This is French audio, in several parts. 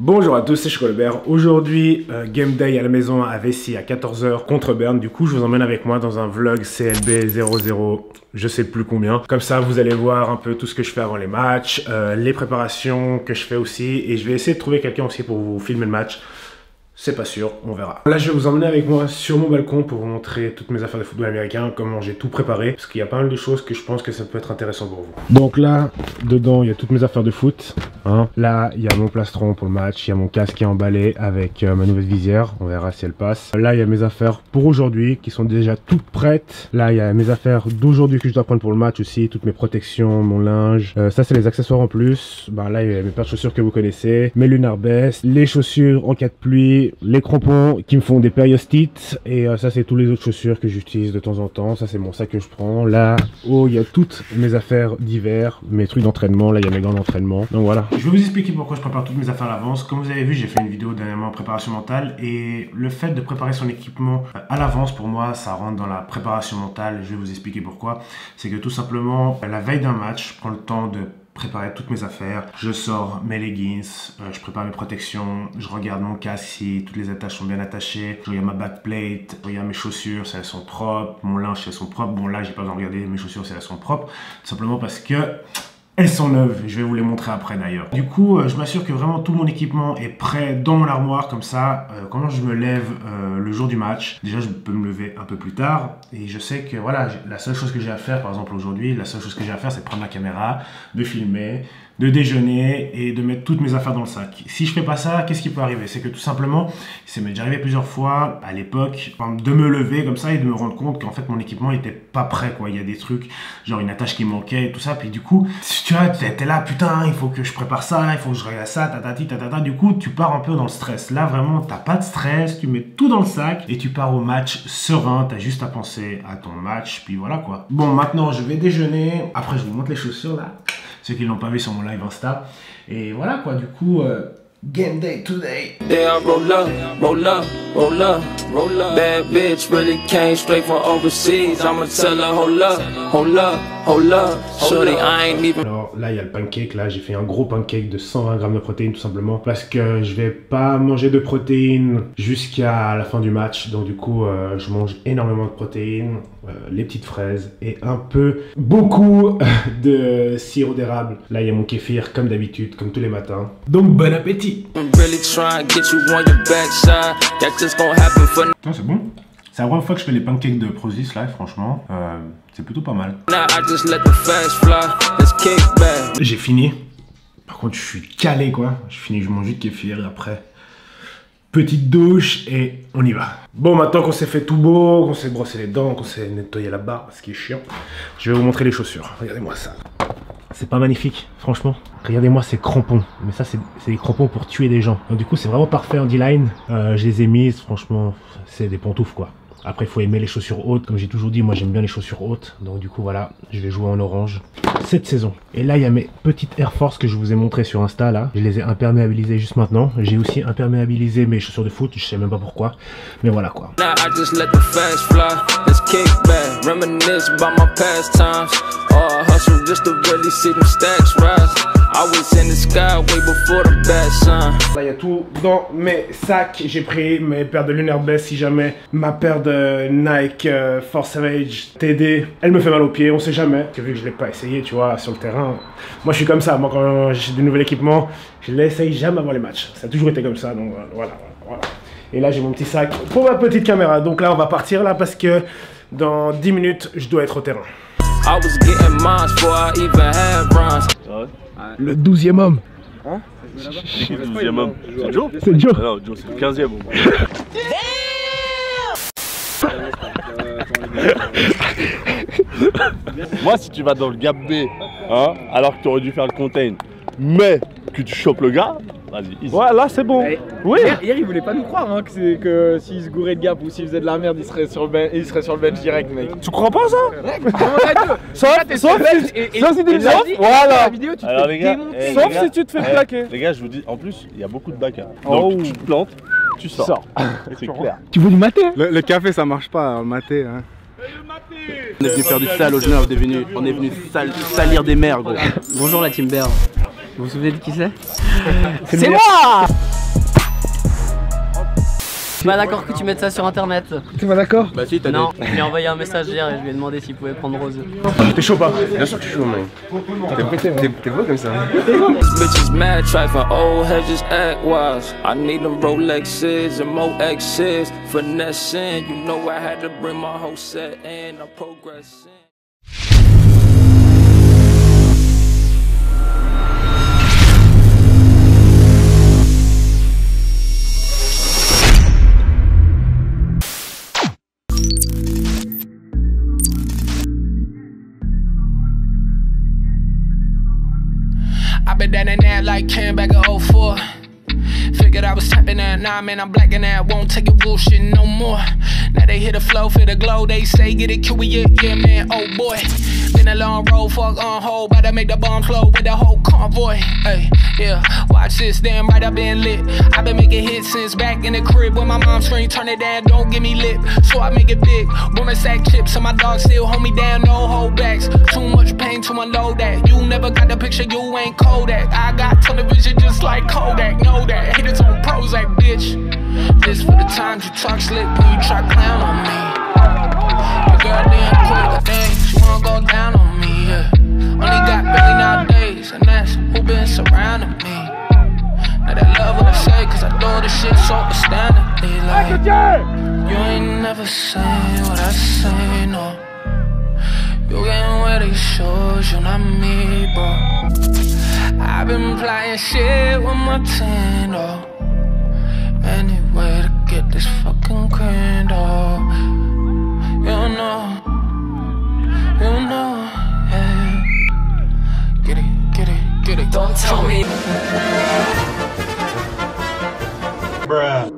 Bonjour à tous, c'est Colbert. Aujourd'hui, Game Day à la maison à Vessi à 14 h contre Berne. Du coup, je vous emmène avec moi dans un vlog CLB 00, je sais plus combien. Comme ça, vous allez voir un peu tout ce que je fais avant les matchs, les préparations que je fais aussi. Et je vais essayer de trouver quelqu'un aussi pour vous filmer le match. C'est pas sûr, on verra. Là, je vais vous emmener avec moi sur mon balcon pour vous montrer toutes mes affaires de football américain, comment j'ai tout préparé. Parce qu'il y a pas mal de choses que je pense que ça peut être intéressant pour vous. Donc là, dedans, il y a toutes mes affaires de foot. Hein. Là, il y a mon plastron pour le match, il y a mon casque qui est emballé avec ma nouvelle visière. On verra si elle passe. Là, il y a mes affaires pour aujourd'hui qui sont déjà toutes prêtes. Là, il y a mes affaires d'aujourd'hui que je dois prendre pour le match aussi. Toutes mes protections, mon linge. Ça, c'est les accessoires en plus. Ben, là, il y a mes paires de chaussures que vous connaissez. Mes lunar vests, les chaussures en cas de pluie. Les crampons qui me font des périostites et ça c'est tous les autres chaussures que j'utilise de temps en temps. Ça c'est mon sac que je prends. Là oh il y a toutes mes affaires d'hiver, mes trucs d'entraînement. Là il y a mes gants d'entraînement. Donc voilà. Je vais vous expliquer pourquoi je prépare toutes mes affaires à l'avance. Comme vous avez vu, j'ai fait une vidéo dernièrement en préparation mentale et le fait de préparer son équipement à l'avance pour moi ça rentre dans la préparation mentale. Je vais vous expliquer pourquoi. C'est que tout simplement la veille d'un match, je prends le temps de préparer toutes mes affaires, je sors mes leggings, je prépare mes protections, je regarde mon casque si toutes les attaches sont bien attachées, je regarde ma backplate, je regarde mes chaussures si elles sont propres, mon linge si elles sont propres. Bon là j'ai pas besoin de regarder mes chaussures si elles sont propres, tout simplement parce que elles sont neuves, je vais vous les montrer après d'ailleurs. Du coup, je m'assure que vraiment tout mon équipement est prêt dans mon armoire, comme ça, quand je me lève le jour du match, déjà je peux me lever un peu plus tard, et je sais que voilà, la seule chose que j'ai à faire, par exemple aujourd'hui, la seule chose que j'ai à faire, c'est de prendre ma caméra, de filmer, de déjeuner et de mettre toutes mes affaires dans le sac. Si je fais pas ça, qu'est-ce qui peut arriver? C'est que tout simplement, ça m'est déjà arrivé plusieurs fois à l'époque, de me lever comme ça et de me rendre compte qu'en fait mon équipement était pas prêt quoi. Il y a des trucs, genre une attache qui manquait et tout ça, puis du coup, tu vois, t'es là, putain, il faut que je prépare ça, il faut que je regarde ça, tatati, tatata. Du coup, tu pars un peu dans le stress. Là, vraiment, t'as pas de stress, tu mets tout dans le sac et tu pars au match serein, t'as juste à penser à ton match, puis voilà quoi. Bon, maintenant, je vais déjeuner. Après, je vous montre les chaussures là. Ceux qui l'ont pas vu sur mon live Insta. Et voilà quoi, du coup, Game Day today. Yeah, roll up, roll up, roll up, roll up. Bad bitch really came straight from overseas. I'ma tell her, hold up, hold up, hold up. Shorty, I ain't even. Alors là, il y a le pancake. Là, j'ai fait un gros pancake de 120 grammes de protéines tout simplement. Parce que je vais pas manger de protéines jusqu'à la fin du match. Donc du coup, je mange énormément de protéines. Les petites fraises et un peu, beaucoup de sirop d'érable. Là, il y a mon kéfir comme d'habitude, comme tous les matins. Donc bon appétit. C'est bon. C'est la première fois que je fais les pancakes de Prozis là, franchement, c'est plutôt pas mal. J'ai fini. Par contre, je suis calé quoi. Je finis, je mange du kéfir et après, petite douche et on y va. Bon, maintenant qu'on s'est fait tout beau, qu'on s'est brossé les dents, qu'on s'est nettoyé la barre, ce qui est chiant, je vais vous montrer les chaussures. Regardez-moi ça. C'est pas magnifique, franchement. Regardez-moi ces crampons. Mais ça, c'est des crampons pour tuer des gens. Donc du coup, c'est vraiment parfait en D-line. Je les ai mises, franchement, c'est des pantoufles quoi. Après, il faut aimer les chaussures hautes. Comme j'ai toujours dit, moi j'aime bien les chaussures hautes. Donc du coup, voilà, je vais jouer en orange cette saison. Et là, il y a mes petites Air Force que je vous ai montré sur Insta là. Je les ai imperméabilisées juste maintenant. J'ai aussi imperméabilisé mes chaussures de foot. Je sais même pas pourquoi. Mais voilà quoi. Là, il y a tout dans mes sacs. J'ai pris mes paires de lunar vests si jamais ma paire de Nike Force Savage TD, elle me fait mal aux pieds, on sait jamais. Vu que je l'ai pas essayé, tu vois, sur le terrain. Moi, je suis comme ça. Moi, quand j'ai du nouvel équipement, je l'essaye jamais avant les matchs. Ça a toujours été comme ça. Donc voilà. Et là, j'ai mon petit sac pour ma petite caméra. Donc là, on va partir là parce que dans 10 minutes, je dois être au terrain. Le 12e homme. Hein? Le 12e homme. C'est Joe? C'est Joe. Non, Joe, c'est le 15e homme. Moi, si tu vas dans le Gap B, hein, alors que tu aurais dû faire le contain, mais que tu chopes le gars, vas-y. Ouais, là c'est bon. Oui. Hier, il voulait pas nous croire hein, que s'il se gourait de Gap ou s'il faisait de la merde, il serait sur le bench direct, mec. Tu crois pas ça? Sauf voilà. Vidéo, tu alors, les gars, sauf si tu te fais plaquer. Les gars, je vous dis, en plus, il y a beaucoup de bacs. Donc, tu te plantes, tu sors. C'est clair. Tu veux du maté? Le café ça marche pas, le maté. Hein. On est venu faire du sale au Genève, on est venu salir des mers gros. Bonjour la team Bear. Vous vous souvenez de qui c'est? C'est moi! Je suis pas d'accord que tu mettes ça sur internet. T'es pas d'accord? Bah si, t'as Non, je lui ai envoyé un message hier et je lui ai demandé s'il pouvait prendre Rose. T'es chaud pas? Bien sûr que je suis chaud, mec. T'es beau comme ça. Bitches mad, try for old heads, just act wise. I need them Rolexes and more X's. Finessing, you know I had to bring my whole set in. I'm progressing. I been down in that like Karen back in 04. Figured I was tapping that, nah man, I'm blacking that. Won't take your bullshit no more. Now they hit the flow, feel the glow. They say get it, kill we yeah man, oh boy. Been a long road, fuck on hold. About to make the bomb flow with the whole convoy. Hey, yeah, watch this, damn right, I been lit. I been making hits since back in the crib. When my mom scream, turn it down, don't give me lip. So I make it big, woman sack chips. And my dog still hold me down, no holdbacks. Too much pain to unload that. You never got the picture, you ain't Kodak. I got television just like Kodak, know that. Hit it on Prozac, bitch. This for the times you talk slick when you try clown on me. Your girl damn quick, dang, she wanna go down on me, yeah. Only got belly nowadays, and that's who been surrounding me. Now that love what I say, cause I do this shit so understandably. Like, you ain't never saying what I say, no. You getting wear these shoes, you not me, bro. I've been playing shit with my team, though. Any way to get this fucking cream, though. You know, yeah. Get it. Don't tell me. Bruh.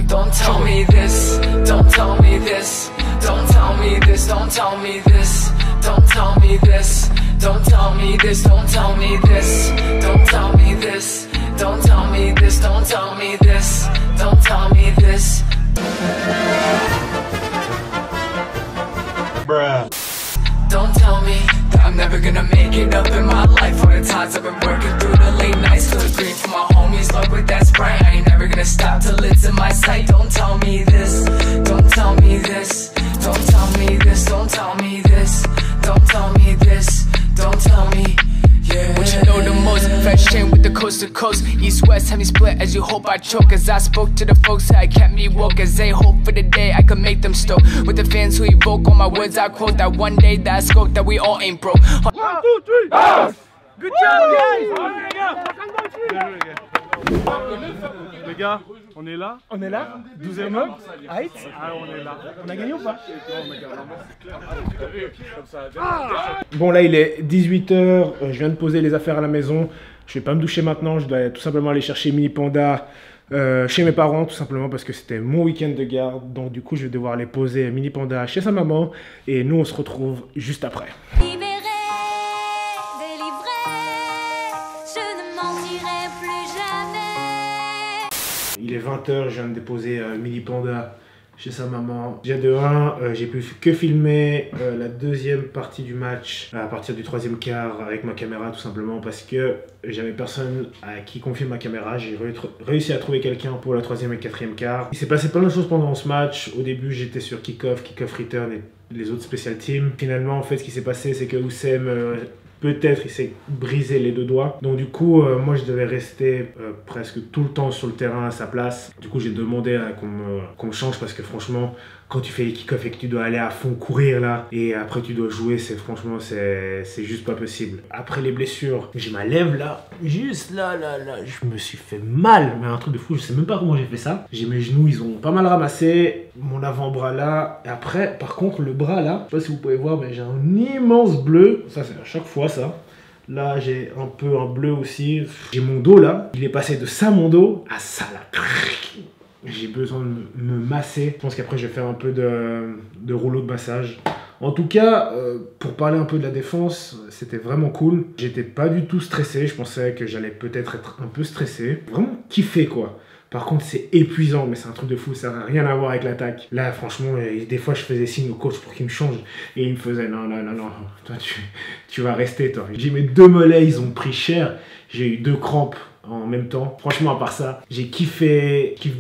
Don't tell me this. Don't tell me this. Don't tell me this. Don't tell me this. Don't tell me this. Don't tell me this. Don't tell me this. Don't tell me this. Don't tell me this. Don't tell me this. Don't tell me this. Bruh. Don't tell me that I'm never gonna make it up in my life. For the times I've been working through the late nights. Feel the green for my homies, love with that Sprite. I ain't never gonna stop till it's in my sight. Don't tell me this. Don't tell me this. Don't tell me this. Don't tell me this. Don't tell me this. Don't tell me. Yeah. What you know the most? Fresh chain with the coast to coast. East west, have me split as you hope I choke. As I spoke to the folks that kept me woke. As they hope for the day I could make them stoke. With the fans who evoke all my words I quote. That one day that I scope that we all ain't broke. 1, 2, 3, pass! Good job, guys! Les gars, on est là? On est là? 12e homme? Height? Ah, on est là. On a gagné ou pas? Bon là il est 18 h, je viens de poser les affaires à la maison. Je vais pas me doucher maintenant, je dois tout simplement aller chercher Mini Panda chez mes parents, tout simplement parce que c'était mon week-end de garde. Donc du coup je vais devoir aller poser Mini Panda chez sa maman. Et nous on se retrouve juste après. Il est 20 h, je viens de déposer Mini Panda chez sa maman. Déjà de 1, j'ai pu que filmer la deuxième partie du match à partir du 3e quart avec ma caméra tout simplement parce que j'avais personne à qui confier ma caméra. J'ai réussi à trouver quelqu'un pour la 3e et 4e quart. Il s'est passé plein de choses pendant ce match. Au début j'étais sur kick-off return et les autres special teams. Finalement en fait ce qui s'est passé c'est que Oussem peut-être il s'est brisé les 2 doigts. Donc du coup, moi je devais rester presque tout le temps sur le terrain à sa place. Du coup j'ai demandé qu'on me change parce que franchement, quand tu fais les kick-off et que tu dois aller à fond courir là, et après tu dois jouer, franchement c'est juste pas possible. Après les blessures, j'ai ma lèvre là, juste là, je me suis fait mal. Mais un truc de fou, je sais même pas comment j'ai fait ça. J'ai mes genoux, ils ont pas mal ramassé. Mon avant-bras là. Et après, par contre, le bras là, je sais pas si vous pouvez voir, mais j'ai un immense bleu. Ça c'est à chaque fois ça. Là, j'ai un peu un bleu aussi. J'ai mon dos là. Il est passé de ça, mon dos, à ça là. J'ai besoin de me masser. Je pense qu'après, je vais faire un peu de rouleau de massage. En tout cas, pour parler un peu de la défense, c'était vraiment cool. J'étais pas du tout stressé. Je pensais que j'allais peut-être être un peu stressé. Vraiment kiffé quoi. Par contre, c'est épuisant, mais c'est un truc de fou, ça n'a rien à voir avec l'attaque. Là, franchement, des fois, je faisais signe au coach pour qu'il me change. Et il me faisait, non, toi, tu vas rester, toi. J'ai dit, mes 2 mollets, ils ont pris cher. J'ai eu 2 crampes en même temps. Franchement, à part ça, j'ai kiffe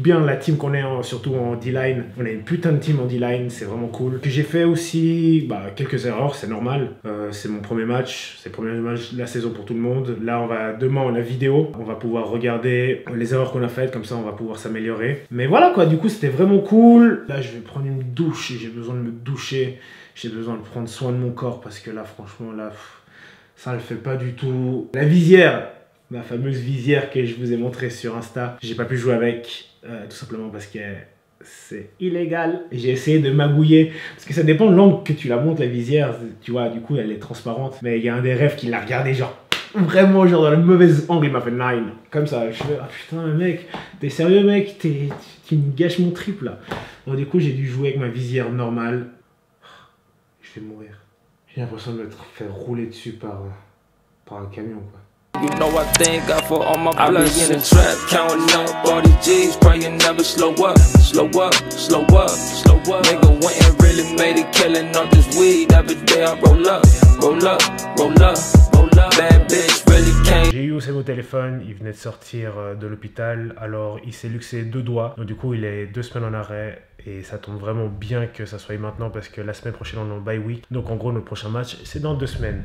bien la team qu'on est, surtout en D-line. On a une putain de team en D-line, c'est vraiment cool. Que j'ai fait aussi quelques erreurs, c'est normal. C'est mon premier match, c'est le premier match de la saison pour tout le monde. Là, demain, on a vidéo. On va pouvoir regarder les erreurs qu'on a faites, comme ça, on va pouvoir s'améliorer. Mais voilà quoi, du coup, c'était vraiment cool. Là, je vais prendre une douche et j'ai besoin de me doucher. J'ai besoin de prendre soin de mon corps parce que là, franchement, là, ça le fait pas du tout. La visière, ma fameuse visière que je vous ai montrée sur Insta, j'ai pas pu jouer avec, tout simplement parce que c'est illégal. J'ai essayé de magouiller, parce que ça dépend de l'angle que tu la montes, la visière, tu vois, du coup elle est transparente. Mais il y a un des refs qui l'a regardé genre, vraiment genre dans le mauvais angle, il m'a fait 9. Comme ça, je fais, ah putain mec, t'es sérieux mec, tu me gâches mon trip là. Donc du coup j'ai dû jouer avec ma visière normale. Je vais mourir. J'ai l'impression de me faire rouler dessus par un camion quoi. You know I thank God for all my blessings. I be in the trap, counting up all these G's, praying never slow up, slow up, slow up, slow up. Nigga went and really made a killing on this weed. Every day I roll up, roll up, roll up, roll up. Bad bitch really can't. J'ai eu Oussem au téléphone, il venait de sortir de l'hôpital, alors il s'est luxé 2 doigts. Donc du coup il est 2 semaines en arrêt. Et ça tombe vraiment bien que ça soit maintenant parce que la semaine prochaine on est en bye week. Donc en gros notre prochain match c'est dans 2 semaines.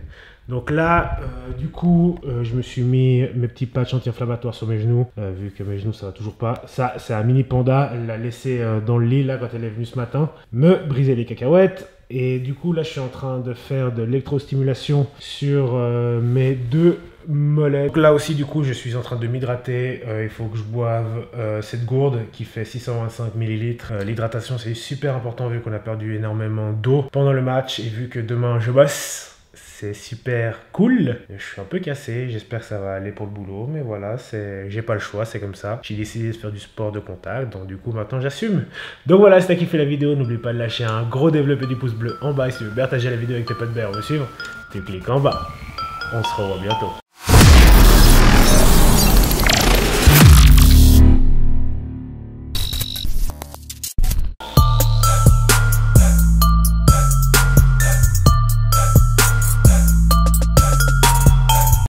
Donc là du coup je me suis mis mes petits patchs anti-inflammatoires sur mes genoux. Vu que mes genoux ça va toujours pas. Ça c'est un mini panda. Elle l'a laissé dans le lit là quand elle est venue ce matin. Me briser les cacahuètes. Et du coup là je suis en train de faire de l'électrostimulation sur mes 2 mollets. Donc là aussi du coup je suis en train de m'hydrater. Il faut que je boive cette gourde qui fait 625 ml. L'hydratation c'est super important vu qu'on a perdu énormément d'eau pendant le match. Et vu que demain je bosse, c'est super cool. Je suis un peu cassé, j'espère que ça va aller pour le boulot. Mais voilà, j'ai pas le choix, c'est comme ça. J'ai décidé de faire du sport de contact, donc du coup maintenant j'assume. Donc voilà, si t'as kiffé la vidéo, n'oublie pas de lâcher un gros développé du pouce bleu en bas. Et si tu veux partager la vidéo avec tes potes, me suivre, tu cliques en bas. On se revoit bientôt.